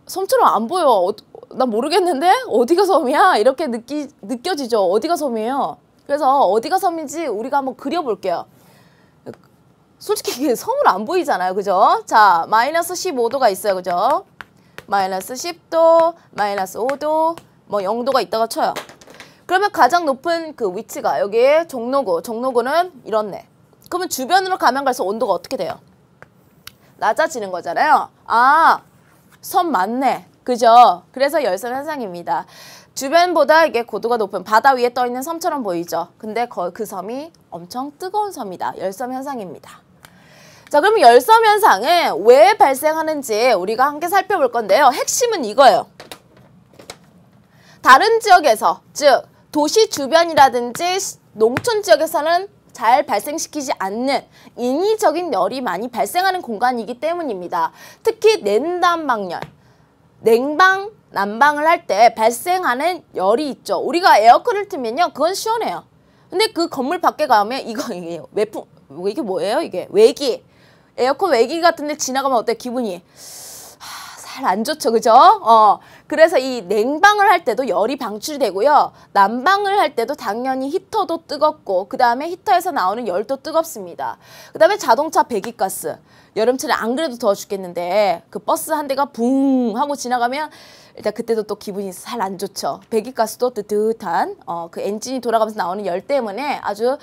섬처럼 안 보여. 난 모르겠는데? 어디가 섬이야? 이렇게 느껴지죠? 어디가 섬이에요? 그래서 어디가 섬인지 우리가 한번 그려볼게요. 솔직히 이게 섬으로 안 보이잖아요. 그죠? 자, 마이너스 15도가 있어요. 그죠? 마이너스 10도, 마이너스 5도, 뭐 0도가 있다가 쳐요. 그러면 가장 높은 그 위치가 여기 종로구. 종로구는 이렇네. 그러면 주변으로 가면 갈수록 온도가 어떻게 돼요? 낮아지는 거잖아요. 아, 섬 맞네. 그죠? 그래서 열섬 현상입니다. 주변보다 이게 고도가 높은 바다 위에 떠 있는 섬처럼 보이죠? 근데 그 섬이 엄청 뜨거운 섬이다. 열섬 현상입니다. 자, 그럼 열섬 현상은 왜 발생하는지 우리가 함께 살펴볼 건데요. 핵심은 이거예요. 다른 지역에서, 즉 도시 주변이라든지 농촌 지역에서는 잘 발생시키지 않는 인위적인 열이 많이 발생하는 공간이기 때문입니다. 특히 냉난방열, 냉방, 난방을 할 때 발생하는 열이 있죠. 우리가 에어컨을 틀면요, 그건 시원해요. 근데 그 건물 밖에 가면 이게 외풍, 이게 뭐예요? 이게 외기. 에어컨 외기 같은데 지나가면 어때? 기분이 잘 안 좋죠. 그죠? 그래서 이 냉방을 할 때도 열이 방출이 되고요. 난방을 할 때도 당연히 히터도 뜨겁고, 그 다음에 히터에서 나오는 열도 뜨겁습니다. 그 다음에 자동차 배기가스. 여름철에 안 그래도 더워 죽겠는데 그 버스 한 대가 붕 하고 지나가면 일단 그때도 또 기분이 잘 안 좋죠. 배기가스도 뜨뜻한 그 엔진이 돌아가면서 나오는 열 때문에 아주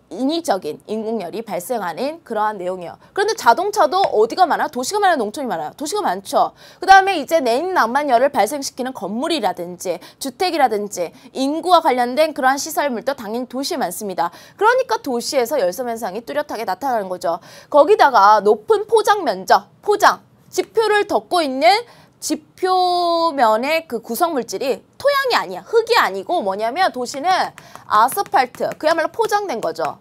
인위적인 인공열이 발생하는 그러한 내용이에요. 그런데 자동차도 어디가 많아? 도시가 많아요? 농촌이 많아요? 도시가 많죠. 그 다음에 이제 냉난방열을 발생시키는 건물이라든지 주택이라든지 인구와 관련된 그러한 시설물도 당연히 도시에 많습니다. 그러니까 도시에서 열섬 현상이 뚜렷하게 나타나는 거죠. 거기다가 높은 포장 면적, 포장, 지표를 덮고 있는 지표면의 그 구성물질이 토양이 아니야. 흙이 아니고 뭐냐면 도시는 아스팔트, 그야말로 포장된 거죠.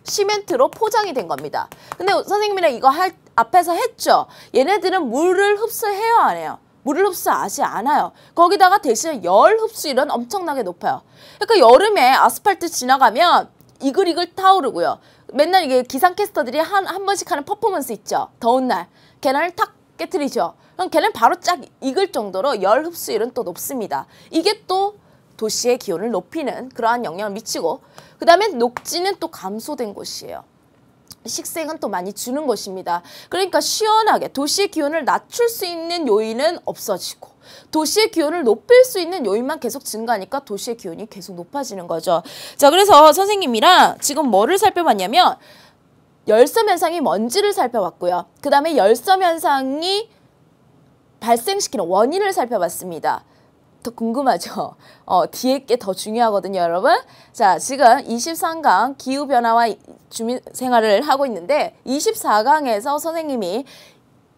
시멘트로 포장이 된 겁니다. 근데 선생님이랑 이거 앞에서 했죠. 얘네들은 물을 흡수해요, 안 해요? 물을 흡수하지 않아요. 거기다가 대신에 열 흡수율은 엄청나게 높아요. 그러니까 여름에 아스팔트 지나가면 이글이글 타오르고요. 맨날 이게 기상캐스터들이 한 번씩 하는 퍼포먼스 있죠. 더운 날. 걔네를 탁 깨트리죠. 그럼 걔는 바로 쫙 익을 정도로 열 흡수율은 또 높습니다. 이게 또 도시의 기온을 높이는 그러한 영향을 미치고, 그 다음에 녹지는 또 감소된 곳이에요. 식생은 또 많이 주는 곳입니다. 그러니까 시원하게 도시의 기온을 낮출 수 있는 요인은 없어지고, 도시의 기온을 높일 수 있는 요인만 계속 증가하니까 도시의 기온이 계속 높아지는 거죠. 자, 그래서 선생님이랑 지금 뭐를 살펴봤냐면 열섬 현상이 뭔지를 살펴봤고요. 그 다음에 열섬 현상이 발생시키는 원인을 살펴봤습니다. 더 궁금하죠? 뒤에 게 더 중요하거든요, 여러분. 자, 지금 23강 기후변화와 주민생활을 하고 있는데 24강에서 선생님이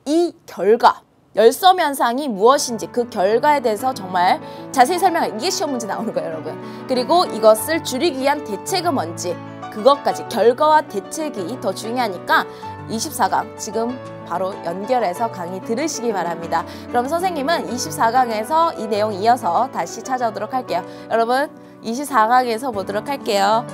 이 결과, 열섬 현상이 무엇인지 그 결과에 대해서 정말 자세히 설명해. 이게 시험 문제 나오는 거예요, 여러분. 그리고 이것을 줄이기 위한 대책은 뭔지, 그것까지 결과와 대책이 더 중요하니까 24강 지금 바로 연결해서 강의 들으시기 바랍니다. 그럼 선생님은 24강에서 이 내용 이어서 다시 찾아오도록 할게요. 여러분 24강에서 보도록 할게요.